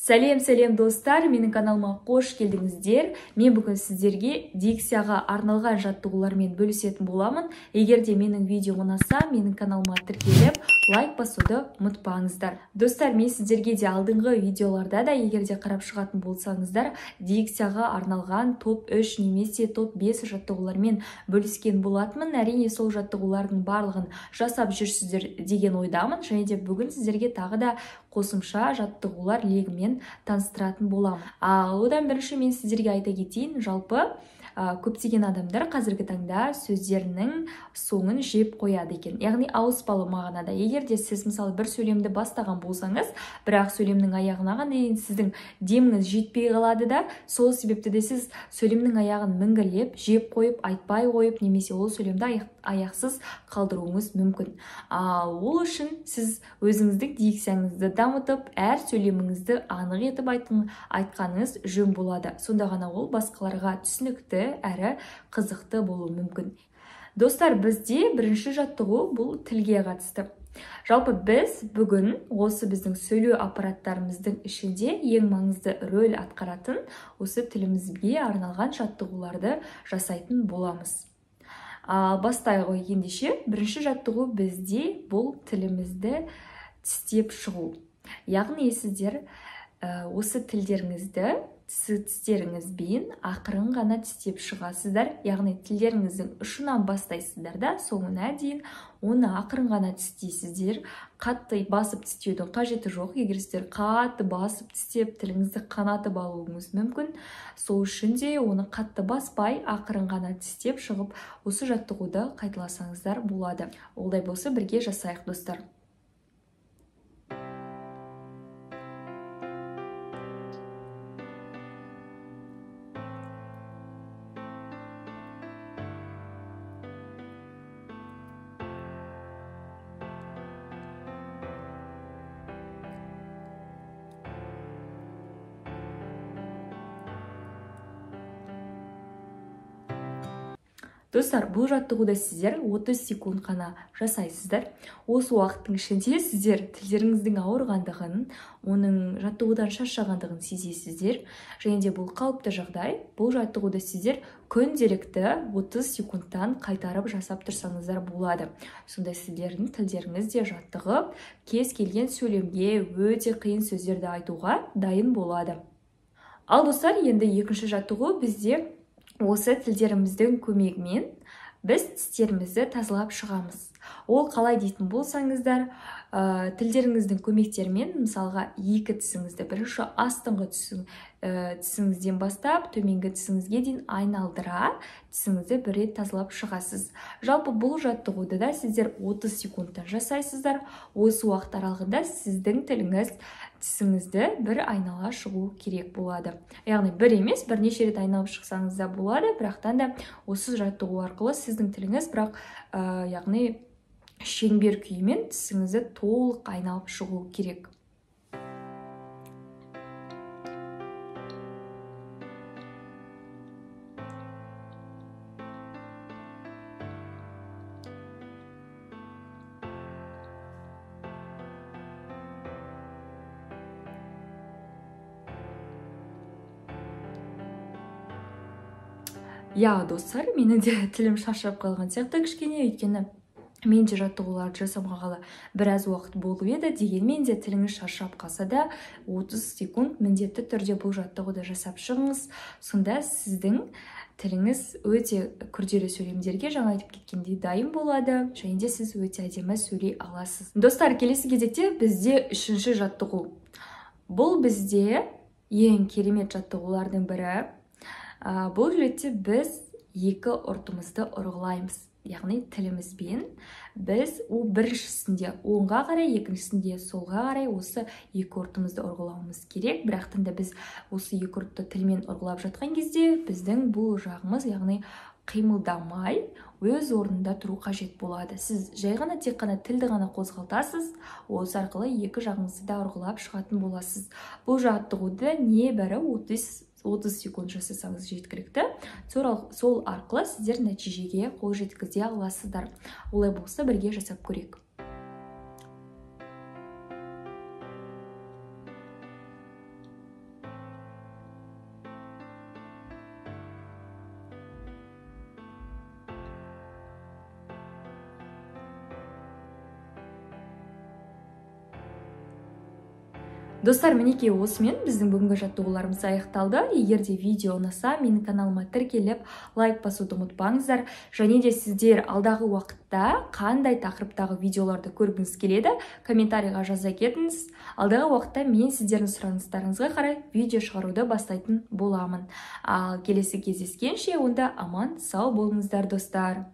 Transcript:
Сәлем достар, менің каналыма қош келдіңіздер. Мен бүгін сіздерге дикцияға арналған жаттығулармен бөлісетін боламын. Егер де менің видео ұнаса, менің каналыма тіркеліп, лайк басуды ұмытпаңыздар. Достар, мен сіздерге де алдыңғы видеоларда да, егер де қарап шығатын болсаңыздар, дикцияға арналған топ 3 немесе топ 5 жаттығулармен бөліскен болатынмын. Әрине сол жаттығулардың барлығын жасап жүрсіздер деген ойдамын. Және де бүгін сіздерге тағы да қосымша жаттығулар легімен таныстыратын боламын. Одан бірінші мен сіздерге айта кетейін, жалпы көптеген адамдар қазіргі таңда сөздерінің соңын жеп қояды екен. Яғни ауыспалы мағынада. Егер де сіз мысалы бір сөйлемді бастаған болсаңыз, бірақ сөйлемнің аяғына дейін сіздің деміңіз жетпей қалады да, сол себепті де сіз сөйлемнің аяғын мінгірлеп, жеп қойып, айтпай қойып, немесе ол сөйлемді аяқсыз қалдыруыңыз мүмкін. Ол үшін сіз өзіңіздің дикцияңызды дамытып, әр сөйлеміңізді анық етіп айтқаныңыз жөн болады. Сонда ғана ол басқаларға түсінікті әрі қызықты болуы мүмкін. Достар, бізде бірінші жаттығу бұл тілге қатысты. Жалпы біз бүгін осы біздің сөйлеу аппараттарымыздың ішінде ең маңызды рөл атқаратын осы тілімізге арналған жаттығуларды жасайтын боламыз. Бастайық ендеше, бірінші жаттығу бізде бұл тілімізді тістеп шығу. Яғни сіздер осы тілдеріңізді тістеріңізбен ақырын ғана тістеп шығасыздар. Яғни тілдеріңіздің ұшынан бастайсыздар да, соңына дейін оны ақырын ғана тістейсіздер. Қатты басып тістеудің қажеті жоқ. Егер сіздер қатты басып тістеп тіліңізді қанатып алуыңыз мүмкін. Сол үшін де оны қатты баспай, ақырын ғана тістеп шығып, осы жаттығуды қайталасаңыздар болады. Олай болса бірге жасайық, достар. Достар, бұл жаттығуда сіздер 30 секунд қана жасайсыздар. Осы уақыттың ішінде сіздер тілдеріңіздің ауырғандығын, оның жаттығудан шаршағандығын сезесіздер. Және де бұл қалыпты жағдай. Бұл жаттығуда сіздер күнделікті 30 секундтан қайтарып жасап тұрсаңыздар болады. Сонда сіздердің тілдеріңіз де жаттығып, кез келген сөйлемге өте қиын сөздерді айтуға дайын болады. Ал достар, енді екінші жаттығу бізде осы тілдеріміздің көмегімен біз тістерімізді тазалап шығамыз. Ол қалай дейтін болсаңыздар, тілдеріңіздің көмектерімен, мысалға екі тісіңізді, бірінші астыңғы тісіңізден бастап, төменгі тісіңізге дейін айналдыра, тісіңізді бір рет тазалап шығасыз. Жалпы бұл жаттығуды да сіздер 30 секундтан жасайсыздар. Осы уақыт аралығында сіздің тісіңізді бір айнала шығу керек болады. Яғни бір емес, бірнеше рет айналып шықсаңыз да болады, бірақтан да осы жаттығу арқылы сіздің тіліңіз яғни шеңбер күйімен тісіңізді толық айналып шығу керек. Достар, менің де тілім шаршап қалған сияқты кішкене, өйткені мен де жаттығуларды жасамағалы біраз уақыт болып еді. Дегенмен де тіліңіз шаршап қалса да 30 секунд міндетті түрде бұл жаттығуды жасап шығыңыз. Сонда сіздің тіліңіз өте күрделі сөйлемдерге, жаңа айтып кеткендей, дайын болады, және де сіз өте әдемі сөйлей аласыз. Достар, келесі кезекте бізде үшінші жаттығу. Бұл бізде ең керемет жаттығулардың бірі. Бұл ретте біз екі ұртымызды ұрғылаймыз. Яғни тілімізбен біз біріншісінде оңға қарай, екіншісінде солға қарай осы екі ұртымызды ұрғылауымыз керек. Бірақтан да біз осы екі ұртты тілмен ұрғылап жатқан кезде біздің бұл жағымыз, яғни қимылдамай, өз орнында тұру қажет болады. Сіз жай ғана тек қана тілді ғана қозғалтасыз, осы арқылы екі жағыңызды да ұрғылап шығатын боласыз. Бұл жаттығуды небәрі 30 секунд жасасаңыз жеткілікті. Сол арқылы сіздер нәтижеге қол жеткізе аласыздар. Олай болса бірге жасап көрейік. Достар, мінекей осымен біздің бүгінгі жаттығуларымыз аяқталды. Егер де видео ұнаса, менің каналыма тіркеліп, лайк басуды ұмытпаңыздар. Және де сіздер алдағы уақытта қандай тақырыптағы видеоларды көргіңіз келеді, комментарийға жаза кетіңіз. Алдағы уақытта мен сіздердің сұраныстарыңызға қарай видео шығаруды бастайтын боламын. Ал келесі кездескенше онда аман сау болыңыздар достар.